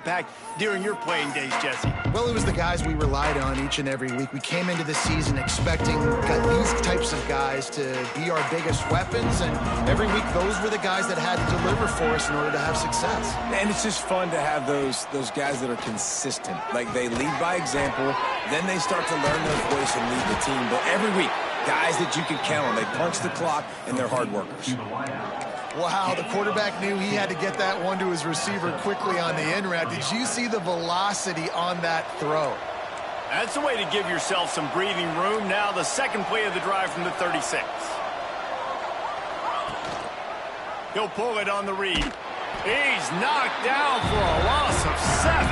Back during your playing days, Jesse? Well, it was the guys we relied on each and every week. We came into the season expecting these types of guys to be our biggest weapons, and every week those were the guys that had to deliver for us in order to have success. And it's just fun to have those guys that are consistent. Like, they lead by example, then they start to learn their voice and lead the team. But every week, guys that you can count on. They punch the clock, and they're hard workers. Wow, the quarterback knew he had to get that one to his receiver quickly on the in route. Did you see the velocity on that throw? That's a way to give yourself some breathing room. Now the second play of the drive from the 36. He'll pull it on the read. He's knocked down for a loss of 7.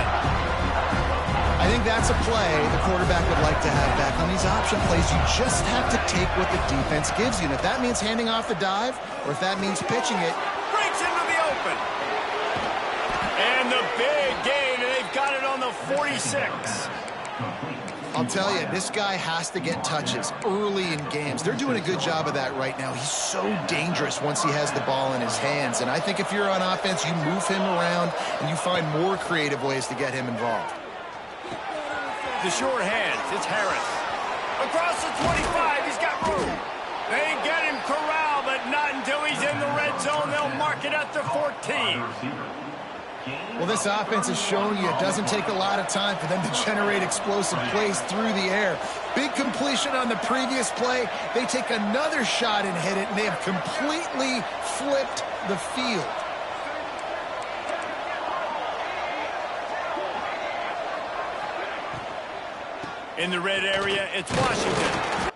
I think that's a play the quarterback would like to have back. On these option plays, you just have to take what the defense gives you. And if that means handing off the dive, or if that means pitching it. Breaks into the open. And the big gain, and they've got it on the 46. I'll tell you, this guy has to get touches early in games. They're doing a good job of that right now. He's so dangerous once he has the ball in his hands. And I think if you're on offense, you move him around, and you find more creative ways to get him involved. The short hands, it's Harris. Across the 25, he's got room. They get him corralled, but not until he's in the red zone. They'll mark it at the 14. Well, this offense has shown you it doesn't take a lot of time for them to generate explosive plays through the air. Big completion on the previous play. They take another shot and hit it, and they have completely flipped the field. In the red area, it's Washington.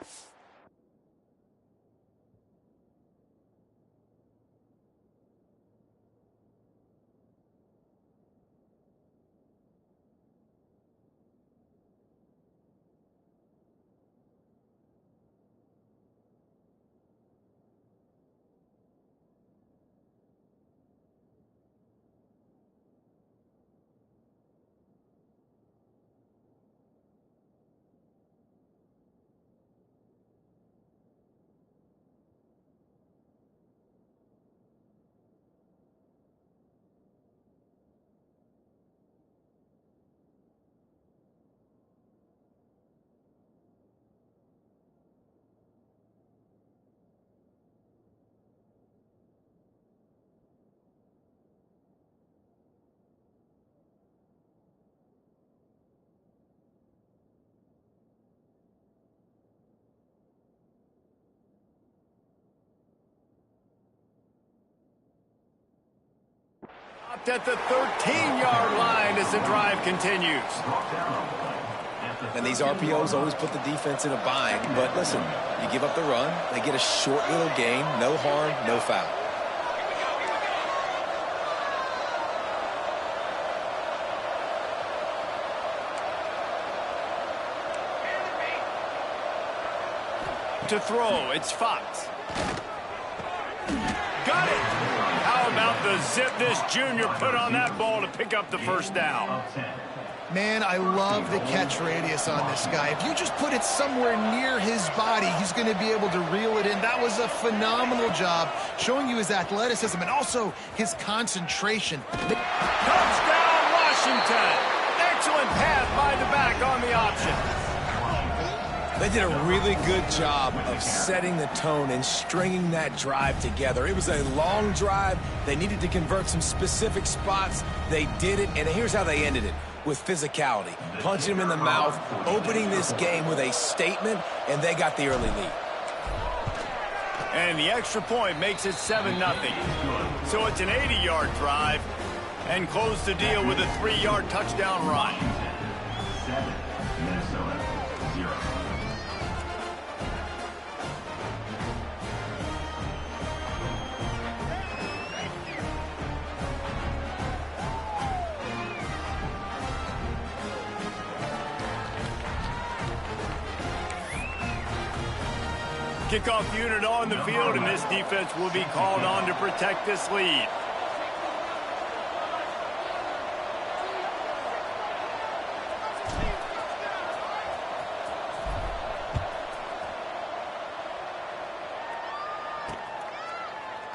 At the 13-yard line as the drive continues. And these RPOs always put the defense in a bind. But listen, you give up the run, they get a short little gain, no harm, no foul. To throw, it's Fox. Got it! How about the zip this junior put on that ball to pick up the first down? Man, I love the catch radius on this guy. If you just put it somewhere near his body, he's going to be able to reel it in. That was a phenomenal job, showing you his athleticism and also his concentration. Touchdown, Washington! Excellent pass by the back on the option. They did a really good job of setting the tone and stringing that drive together. It was a long drive. They needed to convert some specific spots. They did it, and here's how they ended it. With physicality, punching him in the mouth, opening this game with a statement, and they got the early lead. And the extra point makes it 7-0. So it's an 80-yard drive, and close the deal with a 3-yard touchdown run. 7, Minnesota, 0. Kickoff unit on the field, and this defense will be called on to protect this lead.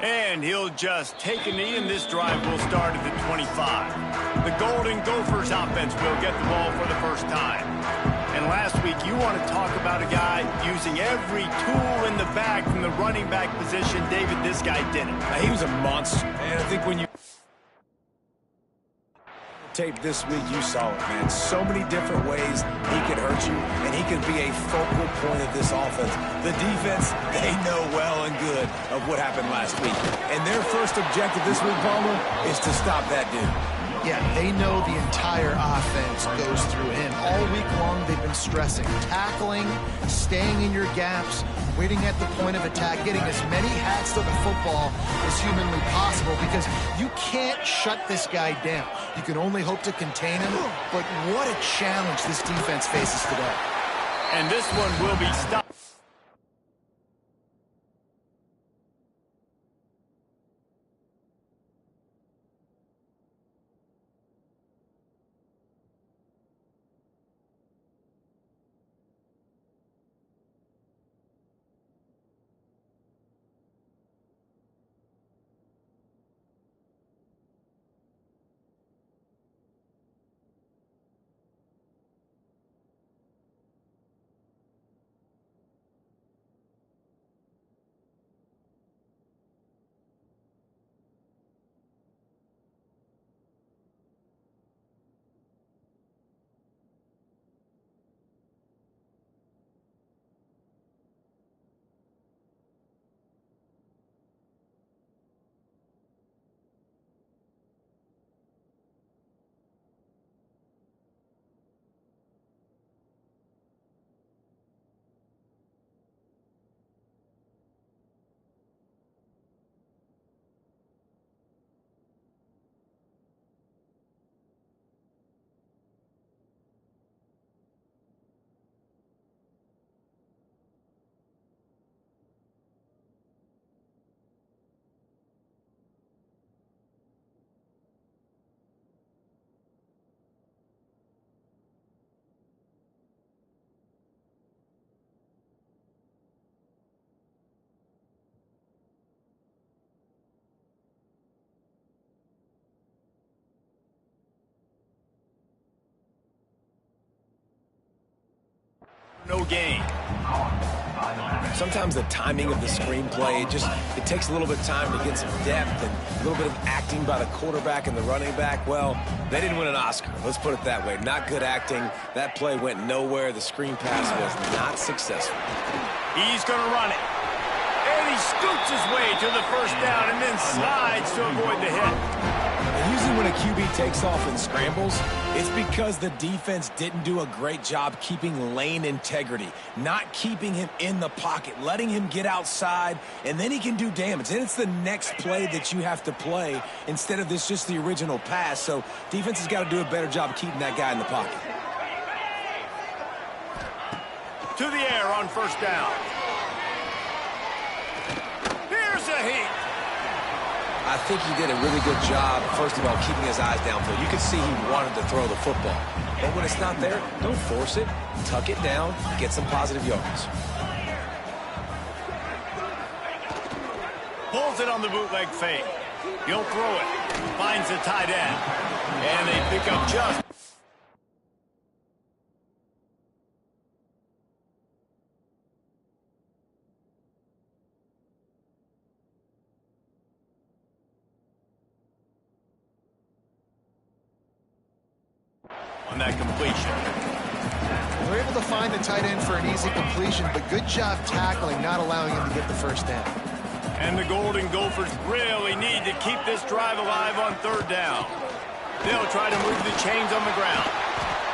And he'll just take a knee, and this drive will start at the 25. The Golden Gophers offense will get the ball for the first time. And last week, you want to talk about a guy using every tool in the bag from the running back position. David, this guy did it. He was a monster. And I think when you tape this week, you saw it, man. So many different ways he can hurt you, and he can be a focal point of this offense. The defense, they know well and good of what happened last week. And their first objective this week, Palmer, is to stop that dude. Yeah, they know the entire offense goes through him. All week long, they've been stressing. Tackling, staying in your gaps, waiting at the point of attack, getting as many hats to the football as humanly possible, because you can't shut this guy down. You can only hope to contain him, but what a challenge this defense faces today. And this one will be stopped. No gain. Sometimes the timing of the screenplay, it takes a little bit of time to get some depth and a little bit of acting by the quarterback and the running back. Well, they didn't win an Oscar. Let's put it that way. Not good acting. That play went nowhere. The screen pass was not successful. He's going to run it. and he scoots his way to the first down and then slides to avoid the hit. And usually when a QB takes off and scrambles, it's because the defense didn't do a great job keeping lane integrity, not keeping him in the pocket, letting him get outside, and then he can do damage. Then it's the next play that you have to play instead of this just the original pass. So defense has got to do a better job of keeping that guy in the pocket. To the air on first down. Here's a heat. I think he did a really good job, first of all, keeping his eyes downfield. You could see he wanted to throw the football. But when it's not there, don't force it. Tuck it down, get some positive yards. Pulls it on the bootleg fake. He'll throw it. Finds the tight end. And they pick up just. On that completion. We're able to find the tight end for an easy completion, but good job tackling, not allowing him to get the first down. And the Golden Gophers really need to keep this drive alive on third down. They'll try to move the chains on the ground.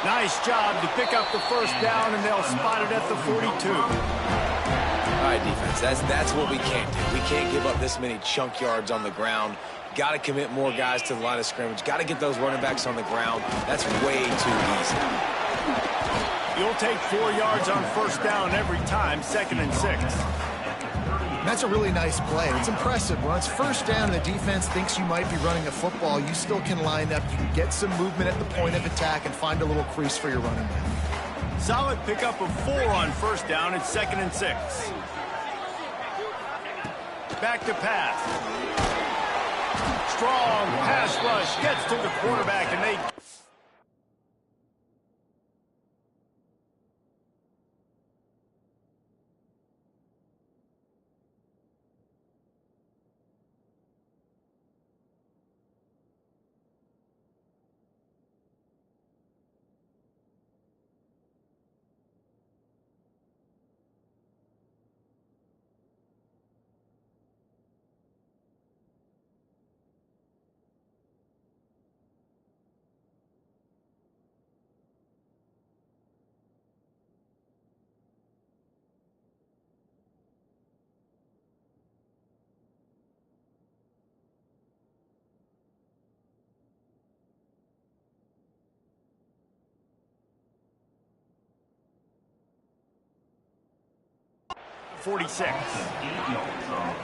Nice job to pick up the first down, and they'll spot it at the 42. All right, defense, that's what we can't do. We can't give up this many chunk yards on the ground. Got to commit more guys to the line of scrimmage. Got to get those running backs on the ground. That's way too easy. You'll take 4 yards on first down every time, 2nd and 6. That's a really nice play. It's impressive. When it's first down and the defense thinks you might be running a football, you still can line up. You can get some movement at the point of attack and find a little crease for your running back. Solid pickup of 4 on first down. It's 2nd and 6. Back to pass. Strong pass rush gets to the quarterback, and they... .46.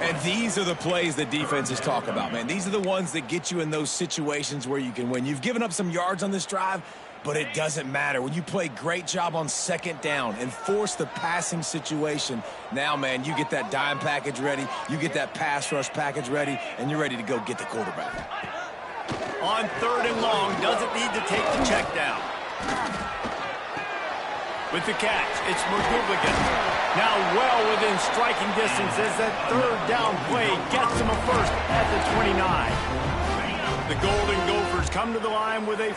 And these are the plays that defenses talk about, man. These are the ones that get you in those situations where you can win. You've given up some yards on this drive, but it doesn't matter. When you play great job on second down and force the passing situation, now, man, you get that dime package ready, you get that pass rush package ready, and you're ready to go get the quarterback. On 3rd and long, doesn't need to take the check down. With the catch, it's McGougligan. Now well within striking distance as that 3rd down play gets him a first at the 29. The Golden Gophers come to the line with a...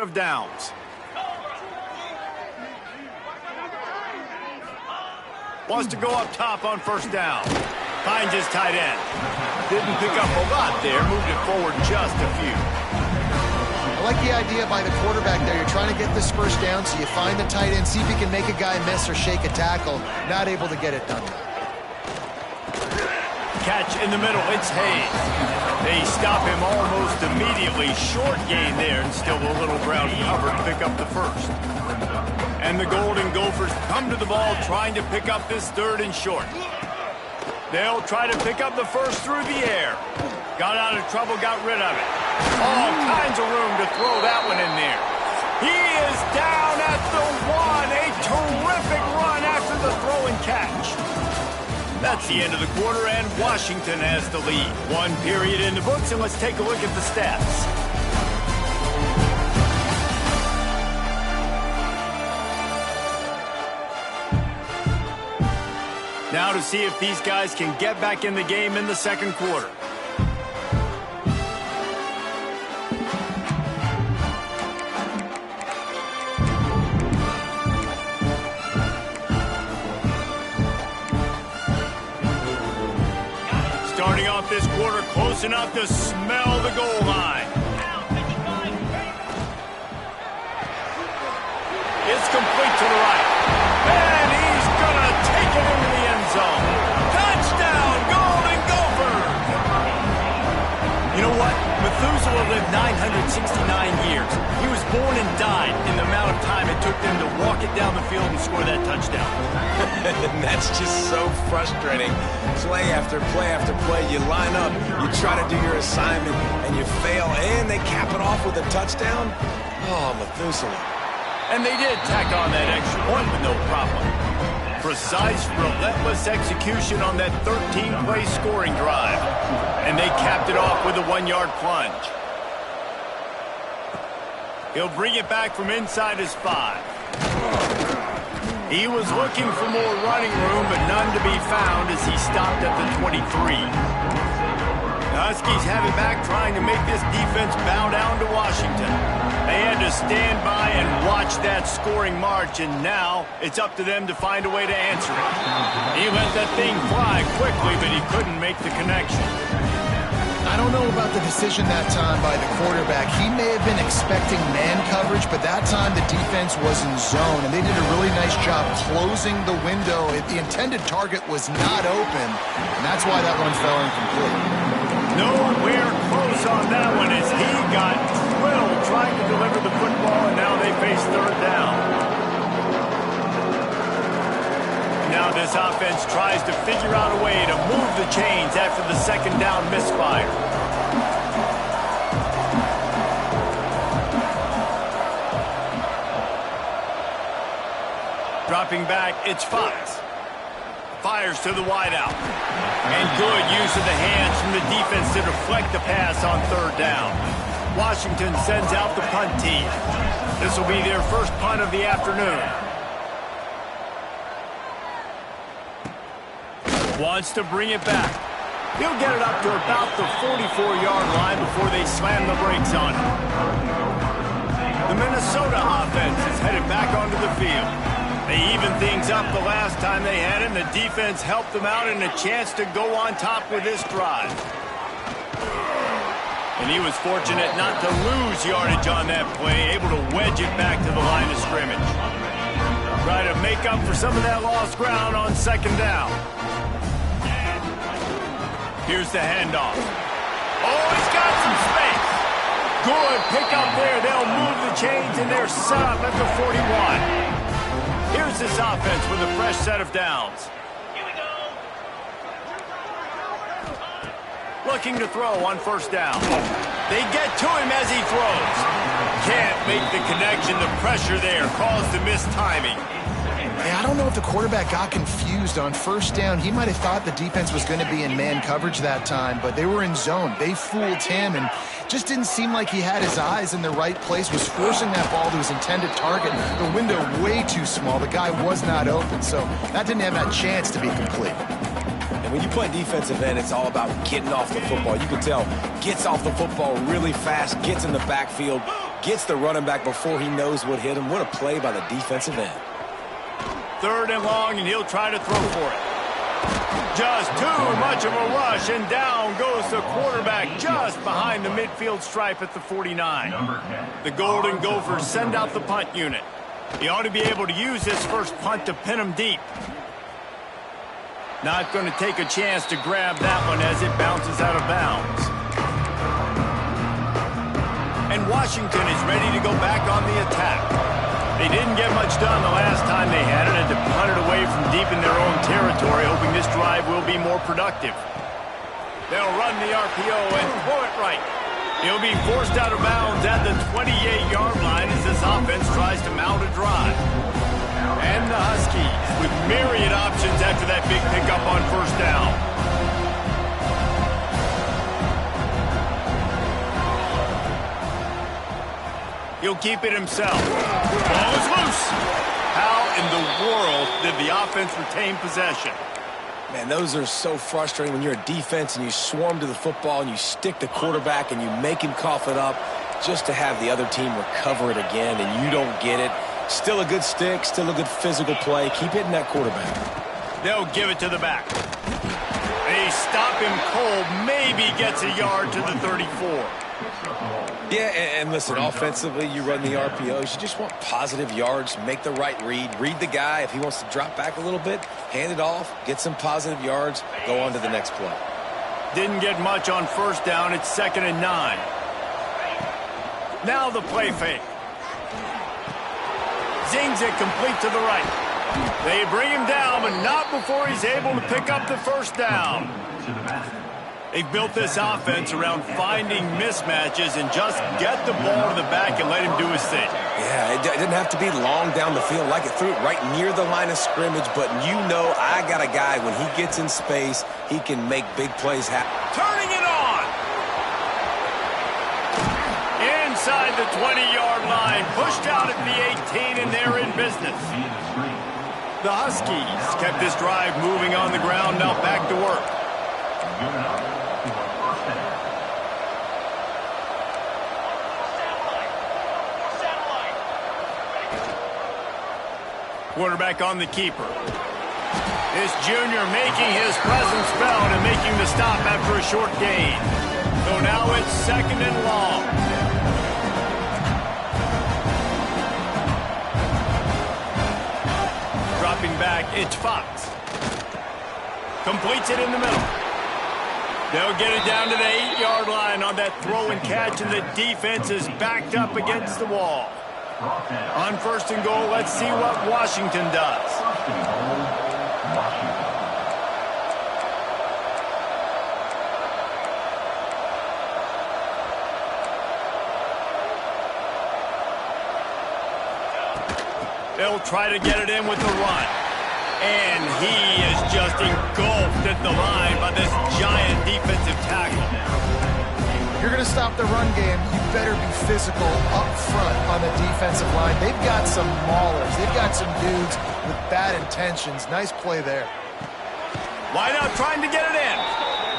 Of downs. Wants to go up top on first down. Finds his tight end. Didn't pick up a lot there. Moved it forward just a few. I like the idea by the quarterback there. You're trying to get this first down, so you find the tight end, see if he can make a guy miss or shake a tackle. Not able to get it done. Catch in the middle. It's Hayes. They stop him almost immediately. Short gain there, and still a little ground cover to pick up the first. And the Golden Gophers come to the ball trying to pick up this third and short. They'll try to pick up the first through the air. Got out of trouble, got rid of it. All kinds of room to throw that one in there. He is down at the one. A terrific run after the throw and catch. That's the end of the quarter, and Washington has the lead. One period in the books, and let's take a look at the stats. Now to see if these guys can get back in the game in the second quarter. Starting off this quarter close enough to smell the goal line. It's complete to the right. And he's going to take it into the end zone. Touchdown, Golden Gophers! You know what? Methuselah lived 969 years. He was born and died in the amount of time it took them to walk it down the field and score that touchdown. And that's just so frustrating. Play after play after play, you line up, you try to do your assignment, and you fail, and they cap it off with a touchdown? Oh, Methuselah. And they did tack on that extra point with no problem. Precise, relentless execution on that 13-play scoring drive. And they capped it off with a 1-yard plunge. He'll bring it back from inside his 5. He was looking for more running room, but none to be found as he stopped at the 23. The Huskies have it back, trying to make this defense bow down to Washington. They had to stand by and watch that scoring march, and now it's up to them to find a way to answer it. He let that thing fly quickly, but he couldn't make the connection. I don't know about the decision that time by the quarterback. He may have been expecting man coverage, but that time the defense was in zone, and they did a really nice job closing the window. The intended target was not open, and that's why that one fell incomplete. Nowhere close on that one as he got drilled trying to deliver the football, and now they face third down. Now this offense tries to figure out a way to move the chains after the second down misfire. Dropping back, it's Fox. Fires to the wideout. And good use of the hands from the defense to deflect the pass on third down. Washington sends out the punt team. This will be their first punt of the afternoon. Wants to bring it back. He'll get it up to about the 44-yard line before they slam the brakes on him. The Minnesota offense is headed back onto the field. They evened things up the last time they had him. The defense helped them out and a chance to go on top with this drive. And he was fortunate not to lose yardage on that play, able to wedge it back to the line of scrimmage. Try to make up for some of that lost ground on second down. Here's the handoff. Oh, he's got some space. Good pickup there. They'll move the chains, and they're set up at the 41. Here's this offense with a fresh set of downs. Here we go. Looking to throw on first down. They get to him as he throws. Can't make the connection. The pressure there caused the missed timing. Yeah, I don't know if the quarterback got confused on first down. He might have thought the defense was going to be in man coverage that time, but they were in zone. They fooled him and just didn't seem like he had his eyes in the right place, was forcing that ball to his intended target. The window way too small. The guy was not open, so that didn't have that chance to be complete. And when you play defensive end, it's all about getting off the football. You can tell, gets off the football really fast, gets in the backfield, Gets the running back before he knows what hit him. What a play by the defensive end. 3rd and long, and he'll try to throw for it. Just too much of a rush, and down goes the quarterback just behind the midfield stripe at the 49. The Golden Gophers send out the punt unit. He ought to be able to use this first punt to pin him deep. Not going to take a chance to grab that one as it bounces out of bounds. And Washington is ready to go back on the attack. They didn't get much done the last time they had it, and to punt it away from deep in their own territory, hoping this drive will be more productive. They'll run the RPO and throw it right. He'll be forced out of bounds at the 28-yard line as this offense tries to mount a drive. And the Huskies with myriad options after that big pickup on 1st down. He'll keep it himself. Ball is loose. How in the world did the offense retain possession? Man, those are so frustrating when you're a defense and you swarm to the football and you stick the quarterback and you make him cough it up just to have the other team recover it again and you don't get it. Still a good stick, still a good physical play. Keep hitting that quarterback. They'll give it to the back. They stop him cold, maybe gets a yard to the 34. Yeah, and listen, offensively, you run the RPOs. You just want positive yards, make the right read the guy. If he wants to drop back a little bit, hand it off, get some positive yards, go on to the next play. Didn't get much on 1st down. It's 2nd and 9. Now the play fake. Zings it complete to the right. They bring him down, but not before he's able to pick up the 1st down. They've built this offense around finding mismatches and just get the ball to the back and let him do his thing. Yeah, it didn't have to be long down the field. Like it threw it right near the line of scrimmage, but you know I got a guy, when he gets in space, he can make big plays happen. Turning it on! Inside the 20-yard line, pushed out at the 18, and they're in business. The Huskies kept this drive moving on the ground, now back to work. Quarterback on the keeper. This junior making his presence felt and making the stop after a short gain. So now it's 2nd and long. Dropping back, it's Fox. Completes it in the middle. They'll get it down to the 8-yard line on that throw and catch, and the defense is backed up against the wall. On 1st and goal, let's see what Washington does. They'll try to get it in with the run. And he is just engulfed at the line by this giant defensive tackle. You're going to stop the run game, you better be physical up front on the defensive line. They've got some maulers. They've got some dudes with bad intentions. Nice play there. Wide out trying to get it in.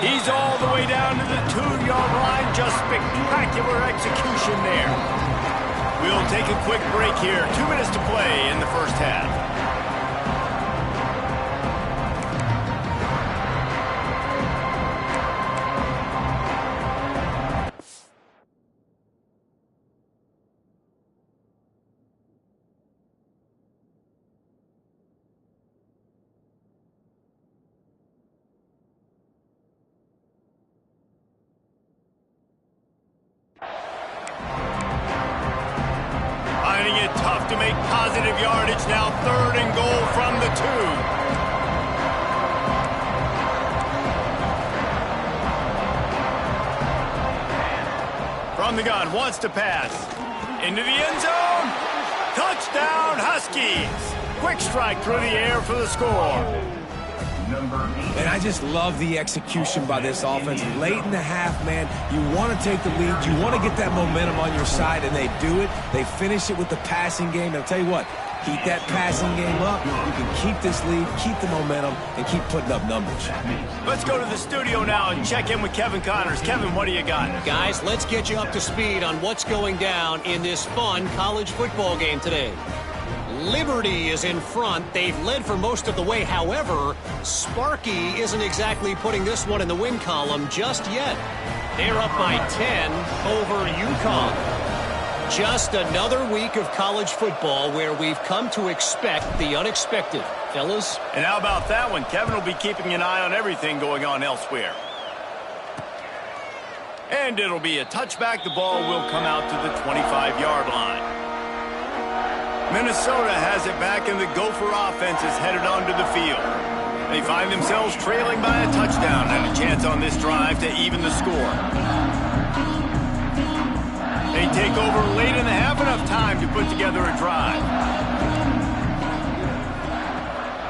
He's all the way down to the 2-yard line. Just spectacular execution there. We'll take a quick break here. 2 minutes to play in the 1st half. Finding it tough to make positive yardage now. 3rd and goal from the 2. From the gun, wants to pass. Into the end zone. Touchdown, Huskies. Quick strike through the air for the score. And I just love the execution by this offense. Late in the half, man, you want to take the lead. You want to get that momentum on your side, and they do it. They finish it with the passing game. And I'll tell you what, Keep that passing game up. You can keep this lead, keep the momentum, and keep putting up numbers. Let's go to the studio now and check in with Kevin Connors. Kevin, what do you got? Guys, let's get you up to speed on what's going down in this fun college football game today. Liberty is in front. They've led for most of the way. However, Sparky isn't exactly putting this one in the win column just yet. They're up by 10 over UConn. Just another week of college football where we've come to expect the unexpected. Fellas? And how about that one? Kevin will be keeping an eye on everything going on elsewhere. And it'll be a touchback. The ball will come out to the 25-yard line. Minnesota has it back, and the Gopher offense is headed onto the field. They find themselves trailing by a touchdown and a chance on this drive to even the score. They take over late in the half, enough time to put together a drive.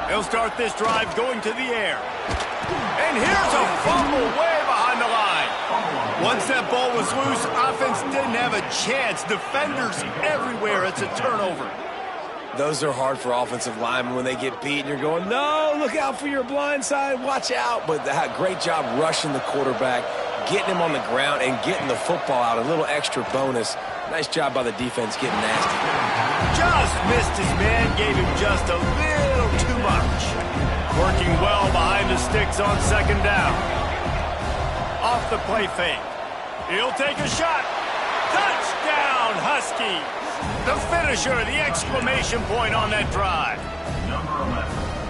They'll start this drive going to the air. And here's a fumble way behind the line. Once that ball was loose, offense didn't have a chance. Defenders everywhere. It's a turnover. Those are hard for offensive linemen when they get beat and you're going, no, look out for your blind side, watch out. But great job rushing the quarterback, getting him on the ground, and getting the football out. A little extra bonus. Nice job by the defense getting nasty. Just missed his man, gave him just a little too much. Working well behind the sticks on second down. Off the play fake. He'll take a shot. Touchdown, Huskies. The finisher, the exclamation point on that drive.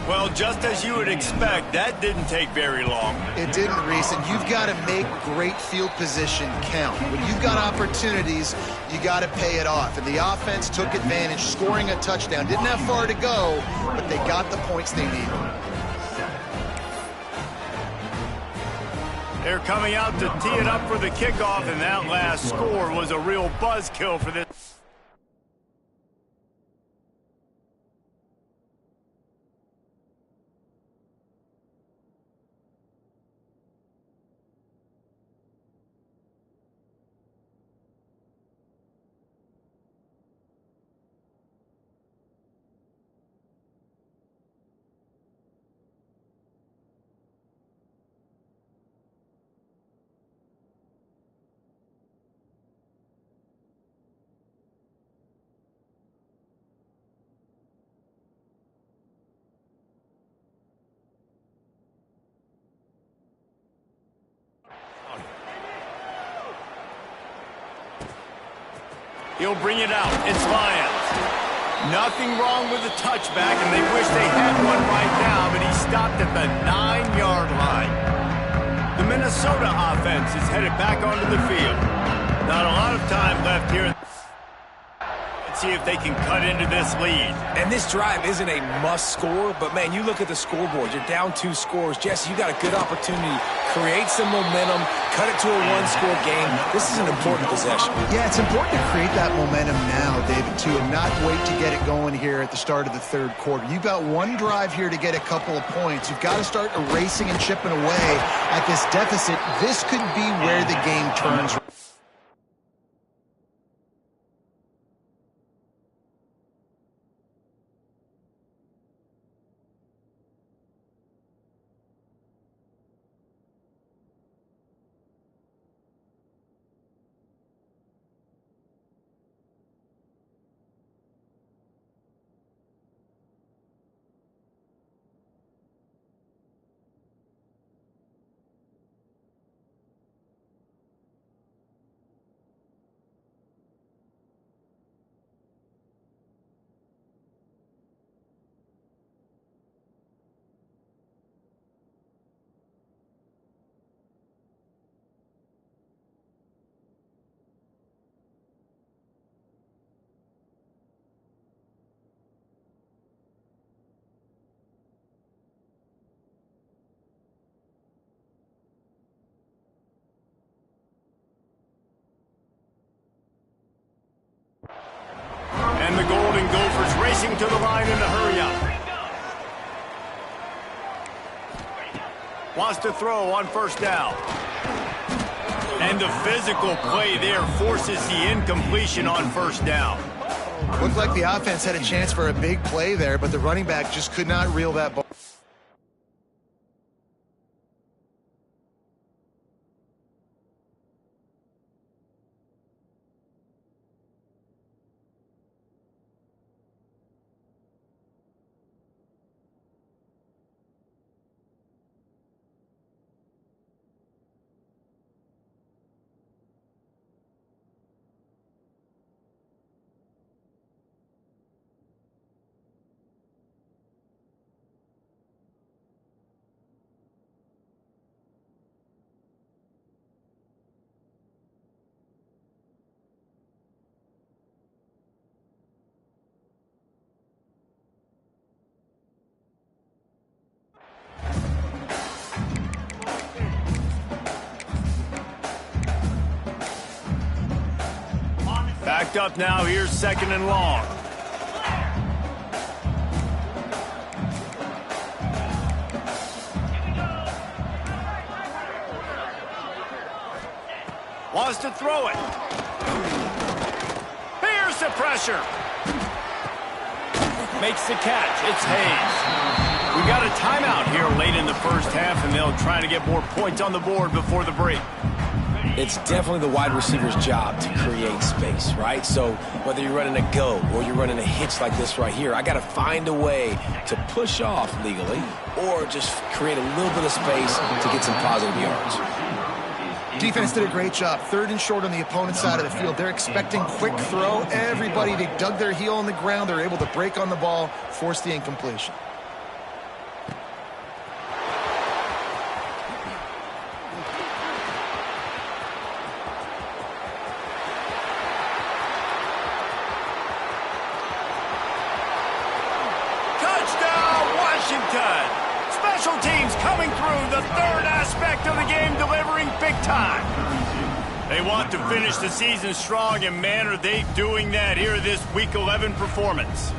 Well, just as you would expect, that didn't take very long. It didn't, Reese, and you've got to make great field position count. When you've got opportunities, you got to pay it off. And the offense took advantage, scoring a touchdown. Didn't have far to go, but they got the points they needed. They're coming out to tee it up for the kickoff, and that last score was a real buzzkill for this. He'll bring it out. It's Lyons. Nothing wrong with the touchback, and they wish they had one right now, but he stopped at the 9-yard line. The Minnesota offense is headed back onto the field. Not a lot of time left here. Let's see if they can cut into this lead. And this drive isn't a must score, but man, you look at the scoreboard. You're down 2 scores. Jesse, you got a good opportunity. Create some momentum. Cut it to a 1-score game. This is an important possession. Yeah, it's important to create that momentum now, David, too, and not wait to get it going here at the start of the third quarter. You've got one drive here to get a couple of points. You've got to start erasing and chipping away at this deficit. This could be where the game turns. And the Golden Gophers racing to the line in a hurry up. Wants to throw on first down. And the physical play there forces the incompletion on first down. Looked like the offense had a chance for a big play there, but the running back just could not reel that ball. Backed up now, here's 2nd and long. Wants to throw it. Here's the pressure. Makes the catch. It's Hayes. We got a timeout here late in the first half, and they'll try to get more points on the board before the break. It's definitely the wide receiver's job to create space, right? So whether you're running a go or you're running a hitch like this right here, I got to find a way to push off legally or just create a little bit of space to get some positive yards. Defense did a great job. 3rd and short on the opponent's side of the field. They're expecting quick throw. Everybody, they dug their heel on the ground. They're able to break on the ball, force the incompletion. Special teams coming through, the 3rd aspect of the game, delivering big time. They want to finish the season strong, and man, are they doing that here this Week 11 performance.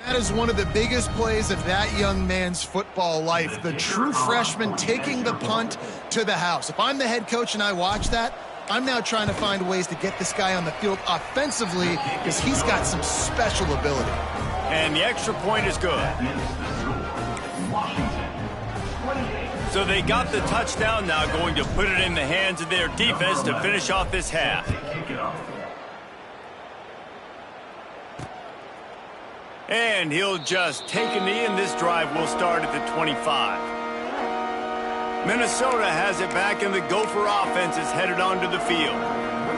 That is one of the biggest plays of that young man's football life. The true freshman taking the punt to the house. If I'm the head coach and I watch that, I'm now trying to find ways to get this guy on the field offensively because he's got some special ability. And the extra point is good. So they got the touchdown, now going to put it in the hands of their defense to finish off this half. And he'll just take a knee, and this drive will start at the 25. Minnesota has it back, and the Gopher offense is headed onto the field.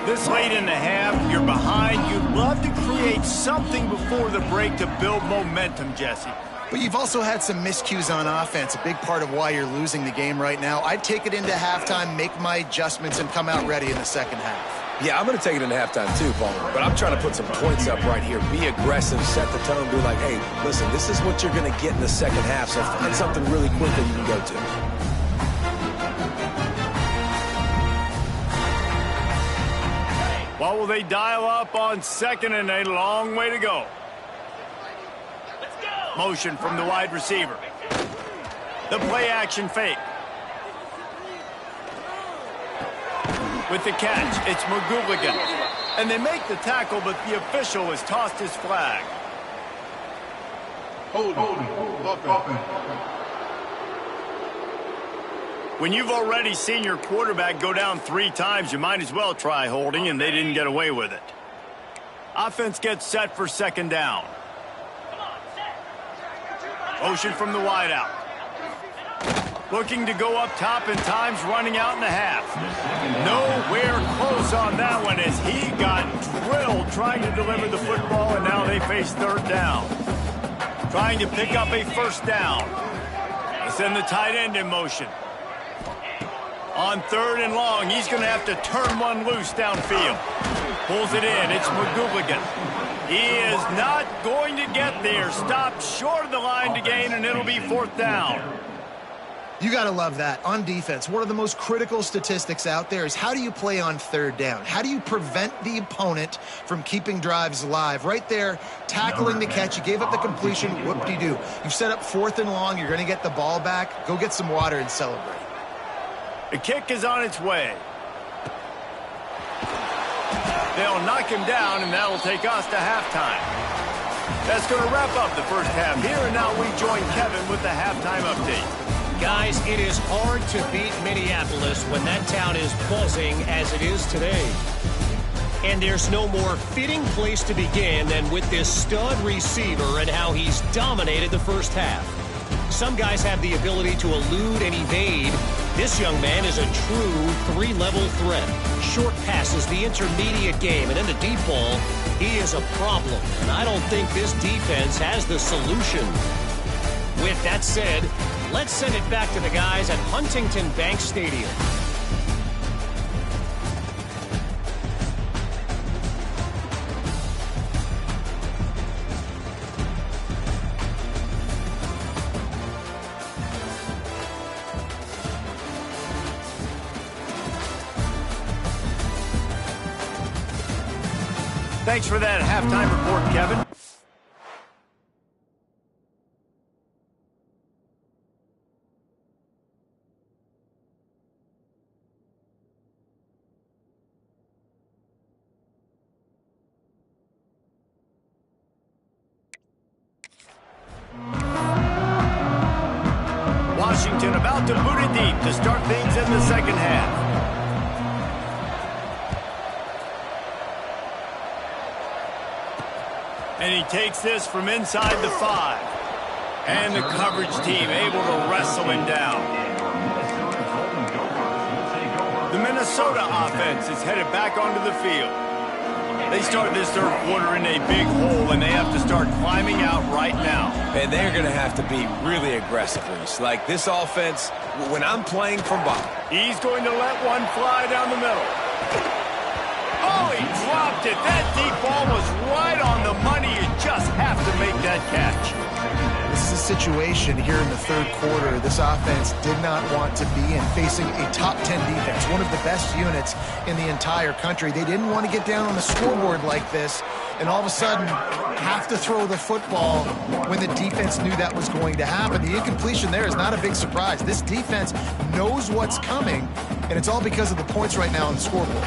This late in the half, you're behind. You'd love to create something before the break to build momentum, Jesse. But you've also had some miscues on offense, a big part of why you're losing the game right now. I'd take it into halftime, make my adjustments, and come out ready in the second half. Yeah, I'm going to take it into halftime too, Paul. But I'm trying to put some points up right here. Be aggressive, set the tone, be like, hey, listen, this is what you're going to get in the second half, so find something really quick that you can go to. What will they dial up on 2nd and a long way to go? Motion from the wide receiver. The play action fake. With the catch, it's McGooligan. And they make the tackle, but the official has tossed his flag. Hold on. When you've already seen your quarterback go down 3 times, you might as well try holding, and they didn't get away with it. Offense gets set for 2nd down. Motion from the wideout. Looking to go up top, and time's running out in the half. Nowhere close on that one as he got drilled trying to deliver the football, and now they face 3rd down. Trying to pick up a 1st down. They send the tight end in motion. On 3rd and long, he's going to have to turn one loose downfield. Pulls it in. It's McGooligan. He is not going to get there. Stopped short of the line to gain, and it'll be 4th down. You got to love that. On defense, one of the most critical statistics out there is how do you play on 3rd down? How do you prevent the opponent from keeping drives alive? Right there, tackling the catch. You gave up the completion. Whoop-de-doo. You've set up 4th and long. You're going to get the ball back. Go get some water and celebrate. The kick is on its way. They'll knock him down, and that'll take us to halftime. That's going to wrap up the first half here, and now we join Kevin with the halftime update. Guys, it is hard to beat Minneapolis when that town is buzzing as it is today. And there's no more fitting place to begin than with this stud receiver and how he's dominated the first half. Some guys have the ability to elude and evade. This young man is a true 3-level threat. Short passes, the intermediate game, and then the deep ball, he is a problem. And I don't think this defense has the solution. With that said, let's send it back to the guys at Huntington Bank Stadium. Thanks for that halftime report, Kevin. Washington about to boot it deep to start things in the second half. And he takes this from inside the 5. And the coverage team able to wrestle him down. The Minnesota offense is headed back onto the field. They start this 3rd quarter in a big hole, and they have to start climbing out right now. And they're going to have to be really aggressive. Like this offense, when I'm playing from behind. He's going to let one fly down the middle. Oh, he dropped it. That deep ball was right on the money. You just have to make that catch. This is a situation here in the 3rd quarter this offense did not want to be in, facing a top 10 defense, one of the best units in the entire country. They didn't want to get down on the scoreboard like this and all of a sudden have to throw the football when the defense knew that was going to happen. The incompletion there is not a big surprise. This defense knows what's coming, and it's all because of the points right now on the scoreboard.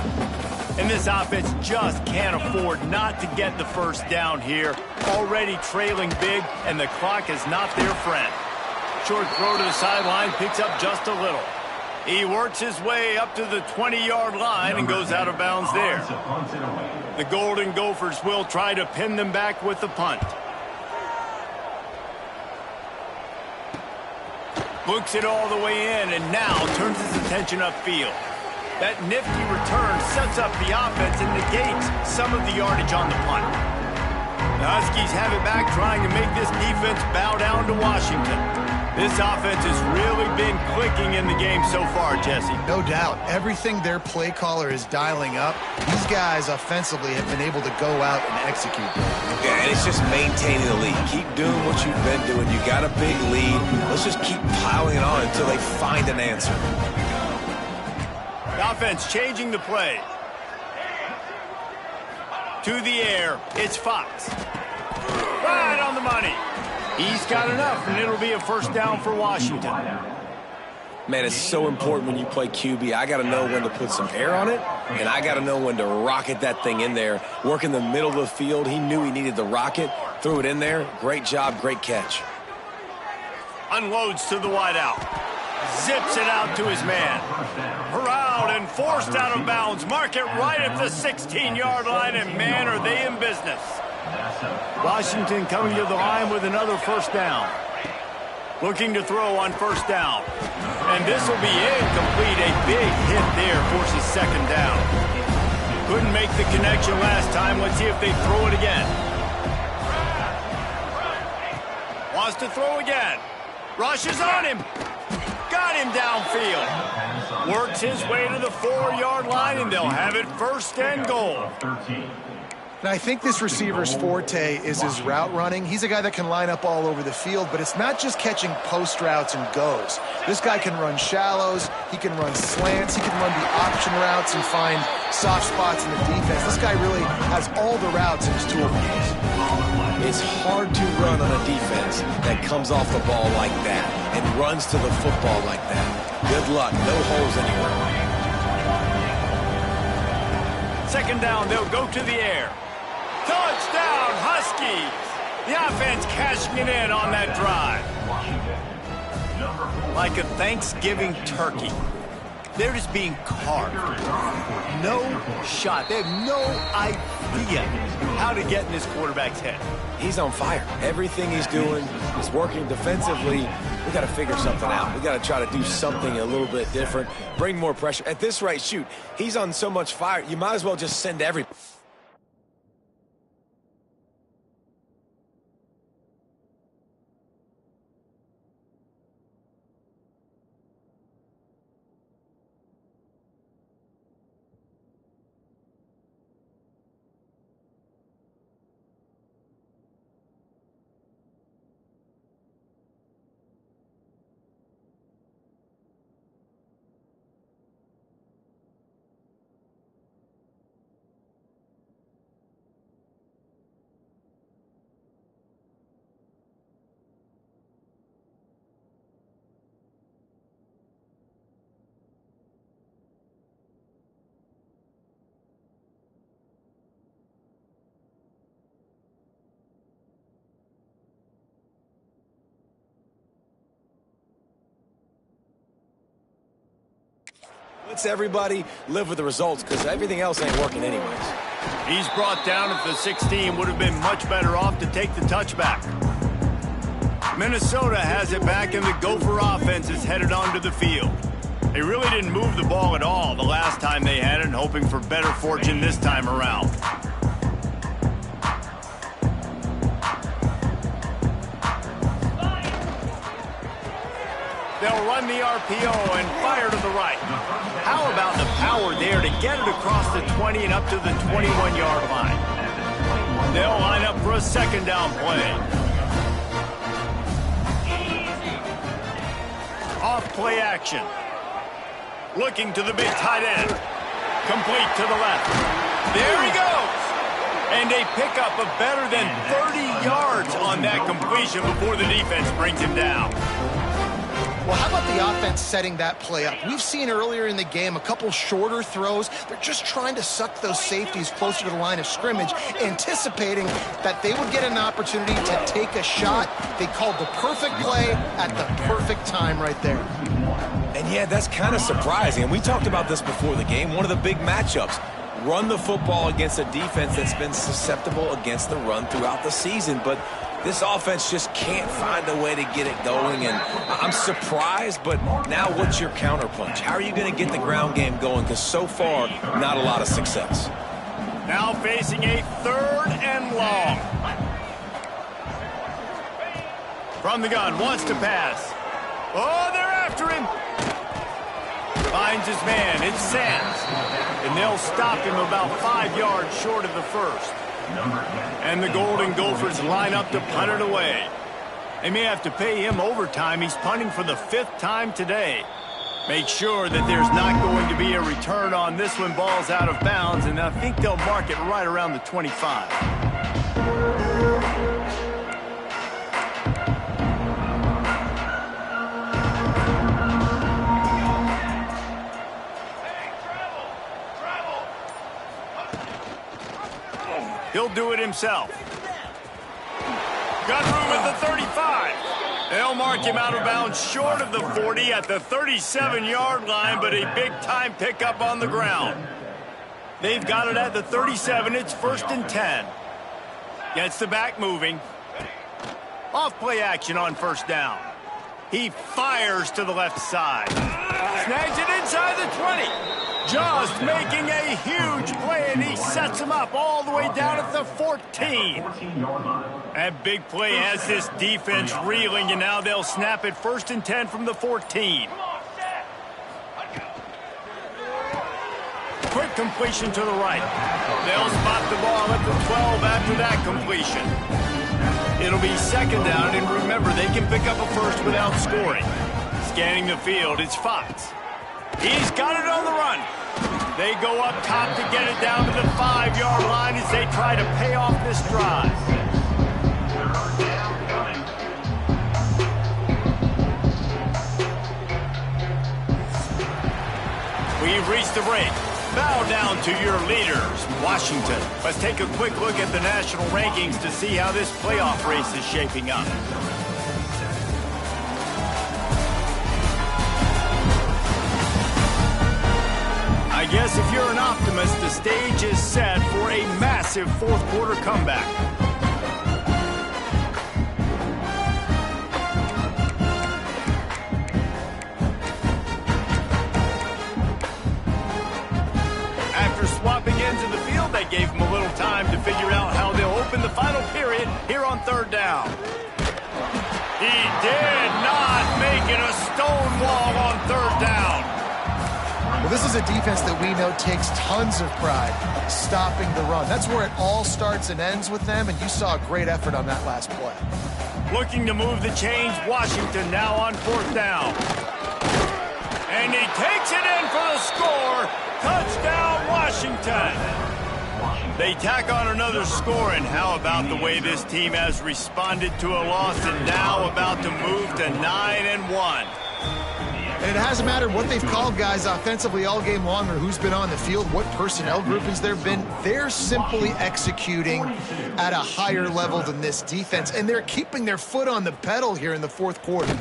And this offense just can't afford not to get the first down here. Already trailing big, and the clock is not their friend. Short throw to the sideline, picks up just a little. He works his way up to the 20-yard line and goes out of bounds there. The Golden Gophers will try to pin them back with the punt. Books it all the way in, and now turns his attention upfield. That nifty return sets up the offense and negates some of the yardage on the punt. The Huskies have it back, trying to make this defense bow down to Washington. This offense has really been clicking in the game so far, Jesse. No doubt. Everything their play caller is dialing up, these guys offensively have been able to go out and execute. Yeah, and it's just maintaining the lead. Keep doing what you've been doing. You got a big lead. Let's just keep piling it on until they find an answer. The offense changing the play. To the air, it's Fox. Right on the money. He's got enough, and it'll be a first down for Washington. Man, it's so important when you play QB. I got to know when to put some air on it, and I got to know when to rocket that thing in there. Work in the middle of the field. He knew he needed the rocket, threw it in there. Great job, great catch. Unloads to the wideout. Zips it out to his man. Corralled and forced out of bounds. Mark it right at the 16-yard line, and man, are they in business. Washington coming to the line with another first down. Looking to throw on first down. And this will be incomplete. A big hit there forces second down. Couldn't make the connection last time. Let's see if they throw it again. Wants to throw again. Rushes on him. Got him downfield. Works his way to the 4-yard line, and they'll have it first and goal. 13. And I think this receiver's forte is his route running. He's a guy that can line up all over the field, but it's not just catching post routes and goes. This guy can run shallows, he can run slants, he can run the option routes and find soft spots in the defense. This guy really has all the routes in his toolbox. It's hard to run on a defense that comes off the ball like that and runs to the football like that. Good luck, no holes anywhere. Second down, they'll go to the air. Touchdown, Huskies! The offense cashing it in on that drive. Like a Thanksgiving turkey. They're just being carved. No shot. They have no idea how to get in this quarterback's head. He's on fire. Everything he's doing is working defensively. We got to figure something out. We got to try to do something a little bit different. Bring more pressure. At this rate, shoot, he's on so much fire, you might as well just send everybody. Let's everybody live with the results because everything else ain't working anyways. He's brought down at the 16. Would have been much better off to take the touchback. Minnesota has it back, and the Gopher offense is headed onto the field. They really didn't move the ball at all the last time they had it, hoping for better fortune this time around. They'll run the RPO and fire to the right. How about the power there to get it across the 20 and up to the 21-yard line? They'll line up for a second down play. Off play action. Looking to the big tight end. Complete to the left. There he goes. And a pickup of better than 30 yards on that completion before the defense brings him down. Well, how about the offense setting that play up? We've seen earlier in the game a couple shorter throws. They're just trying to suck those safeties closer to the line of scrimmage, anticipating that they would get an opportunity to take a shot. They called the perfect play at the perfect time right there. And yeah, that's kind of surprising. And we talked about this before the game. One of the big matchups. Run the football against a defense that's been susceptible against the run throughout the season. But this offense just can't find a way to get it going, and I'm surprised, but now what's your counterpunch? How are you going to get the ground game going? Because so far, not a lot of success. Now facing a third and long. From the gun, wants to pass. Oh, they're after him. Finds his man, it's Sands. And they'll stop him about 5 yards short of the first. And the Golden Gophers line up to punt it away. They may have to pay him overtime. He's punting for the 5th time today. Make sure that there's not going to be a return on this when ball's out of bounds, and I think they'll mark it right around the 25. He'll do it himself. Got room at the 35. They'll mark him out of bounds short of the 40 at the 37-yard line, but a big-time pickup on the ground. They've got it at the 37. It's 1st and 10. Gets the back moving. Off play action on first down. He fires to the left side. Snags it inside the 20. Just making a huge play, and he sets him up all the way down at the 14. That big play has this defense reeling, and now they'll snap it 1st and 10 from the 14. quick completion to the right. They'll spot the ball at the 12 after that completion. It'll be second down, and remember, they can pick up a first without scoring. Scanning the field, it's Fox. He's got it on the run. They go up top to get it down to the 5-yard line as they try to pay off this drive. We've reached the break. Bow down to your leaders, Washington. Let's take a quick look at the national rankings to see how this playoff race is shaping up. I guess if you're an optimist, the stage is set for a massive fourth-quarter comeback. They gave him a little time to figure out how they'll open the final period here on third down. He did not make it a stone wall on third down. Well, this is a defense that we know takes tons of pride stopping the run. That's where it all starts and ends with them, and you saw a great effort on that last play. Looking to move the chains, Washington now on fourth down. And he takes it in for the score. Touchdown, Washington. They tack on another score, and how about the way this team has responded to a loss and now about to move to 9-1. And it hasn't mattered what they've called guys offensively all game long or who's been on the field, what personnel groupings there have been. They're simply executing at a higher level than this defense, and they're keeping their foot on the pedal here in the fourth quarter.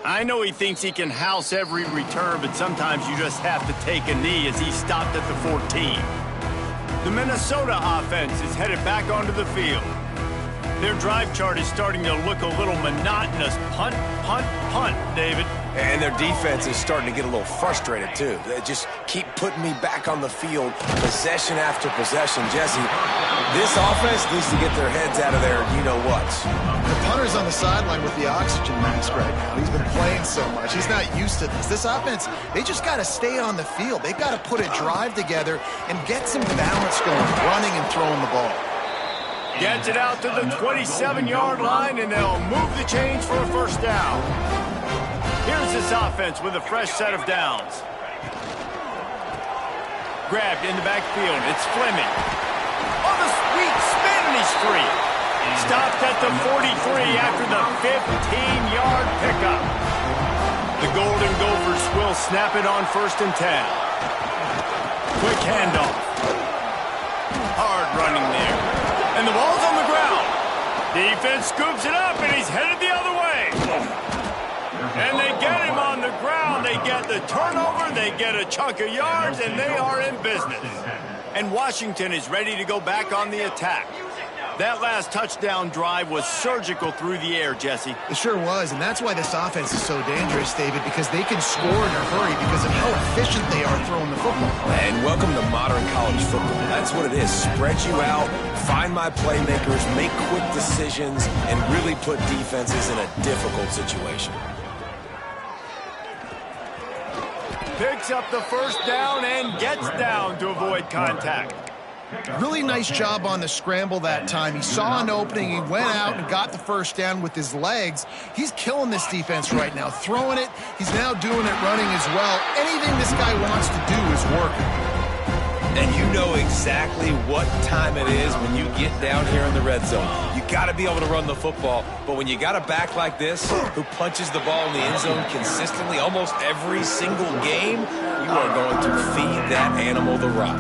I know he thinks he can house every return, but sometimes you just have to take a knee as he stopped at the 14. The Minnesota offense is headed back onto the field. Their drive chart is starting to look a little monotonous. Punt, punt, punt, David. And their defense is starting to get a little frustrated, too. They just keep putting me back on the field, possession after possession. Jesse, this offense needs to get their heads out of their you-know-whats. The punter's on the sideline with the oxygen mask right now. He's been playing so much. He's not used to this. This offense, they just got to stay on the field. They've got to put a drive together and get some balance going, running and throwing the ball. Gets it out to the 27-yard line, and they'll move the chains for a first down. Here's this offense with a fresh set of downs. Grabbed in the backfield. It's Fleming. On the sweet spin, and he's free. Stopped at the 43 after the 15-yard pickup. The Golden Gophers will snap it on 1st and 10. Quick handoff. Hard running there. And the ball's on the ground. Defense scoops it up, and he's headed the other way. And they get him on the ground. They get the turnover. They get a chunk of yards, and they are in business. And Washington is ready to go back on the attack. That last touchdown drive was surgical through the air, Jesse. It sure was, and that's why this offense is so dangerous, David, because they can score in a hurry because of how efficient they are throwing the football. And welcome to modern college football. That's what it is. Spread you out, find my playmakers, make quick decisions, and really put defenses in a difficult situation. Picks up the first down and gets down to avoid contact. Really nice job on the scramble that time. He saw an opening. He went out and got the first down with his legs. He's killing this defense right now, throwing it. He's now doing it running as well. Anything this guy wants to do is working. And you know exactly what time it is when you get down here in the red zone. You got to be able to run the football, but when you got a back like this who punches the ball in the end zone consistently almost every single game, you are going to feed that animal the rock.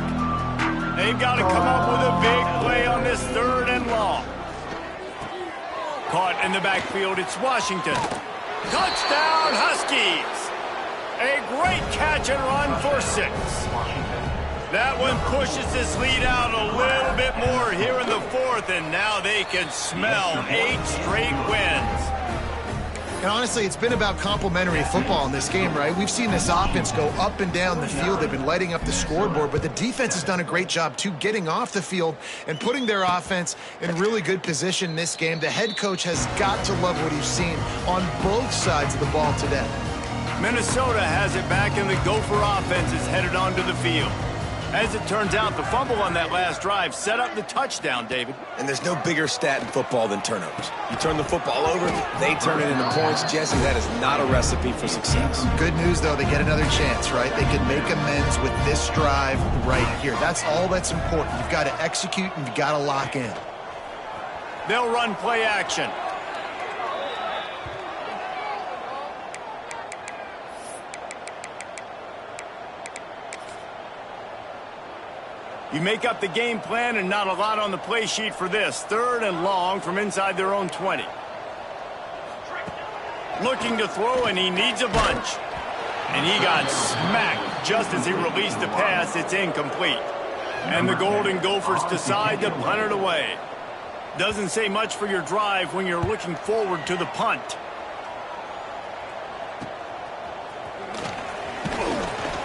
They've got to come up with a big play on this 3rd and long. Caught in the backfield, it's Washington. Touchdown, Huskies! A great catch and run for 6. That one pushes this lead out a little bit more here in the 4th, and now they can smell 8 straight wins. And honestly, it's been about complementary football in this game, right? We've seen this offense go up and down the field. They've been lighting up the scoreboard, but the defense has done a great job, too, getting off the field and putting their offense in really good position in this game. The head coach has got to love what he's seen on both sides of the ball today. Minnesota has it back, and the Gopher offense is headed onto the field. As it turns out, the fumble on that last drive set up the touchdown, David. And there's no bigger stat in football than turnovers. You turn the football over, they turn it into points. Jesse, that is not a recipe for success. Good news, though, they get another chance, right? They can make amends with this drive right here. That's all that's important. You've got to execute and you've got to lock in. They'll run play action. You make up the game plan, and not a lot on the play sheet for this. 3rd and long from inside their own 20. Looking to throw, and he needs a bunch. And he got smacked just as he released the pass. It's incomplete. And the Golden Gophers decide to punt it away. Doesn't say much for your drive when you're looking forward to the punt.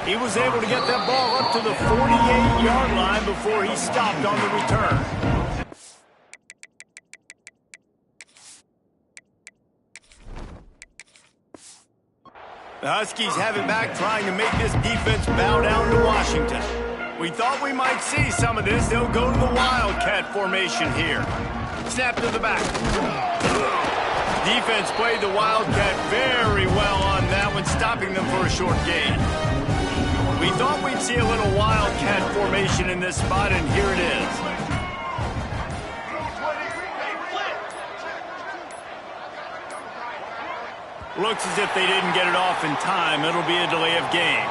He was able to get that ball up to the 48-yard line before he stopped on the return. The Huskies have it back, trying to make this defense bow down to Washington. We thought we might see some of this. They'll go to the Wildcat formation here. Snap to the back. Defense played the Wildcat very well on that one, stopping them for a short gain. We thought we'd see a little Wildcat formation in this spot, and here it is. Looks as if they didn't get it off in time. It'll be a delay of game.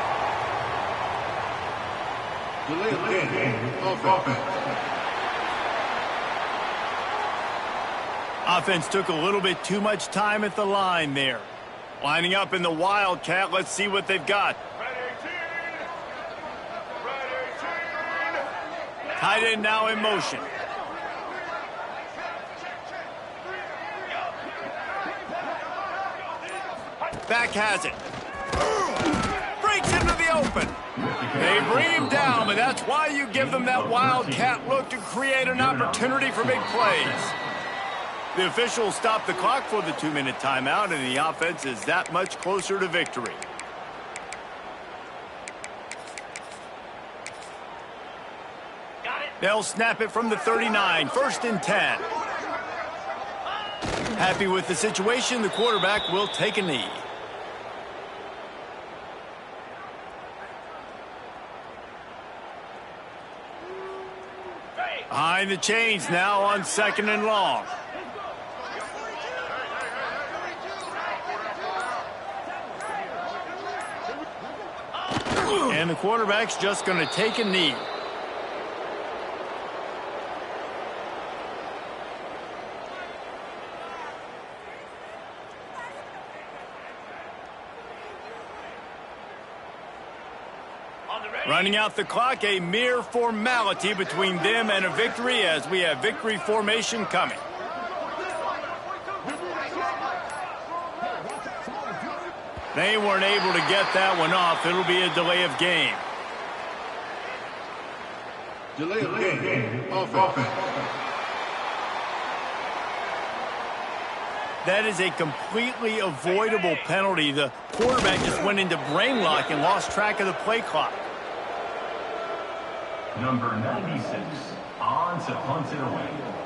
Offense took a little bit too much time at the line there. Lining up in the Wildcat. Let's see what they've got. Tight end now in motion. Back has it. Breaks into the open. They bring him down, but that's why you give them that wildcat look to create an opportunity for big plays. The officials stop the clock for the 2-minute timeout, and the offense is that much closer to victory. They'll snap it from the 39, 1st and 10. Happy with the situation, the quarterback will take a knee. Behind the chains now on 2nd and long. And the quarterback's just going to take a knee. Running out the clock, a mere formality between them and a victory as we have victory formation coming. They weren't able to get that one off. It'll be a delay of game. Delay of game. Offense. That is a completely avoidable penalty. The quarterback just went into brain lock and lost track of the play clock. Number 96, on to punt it away.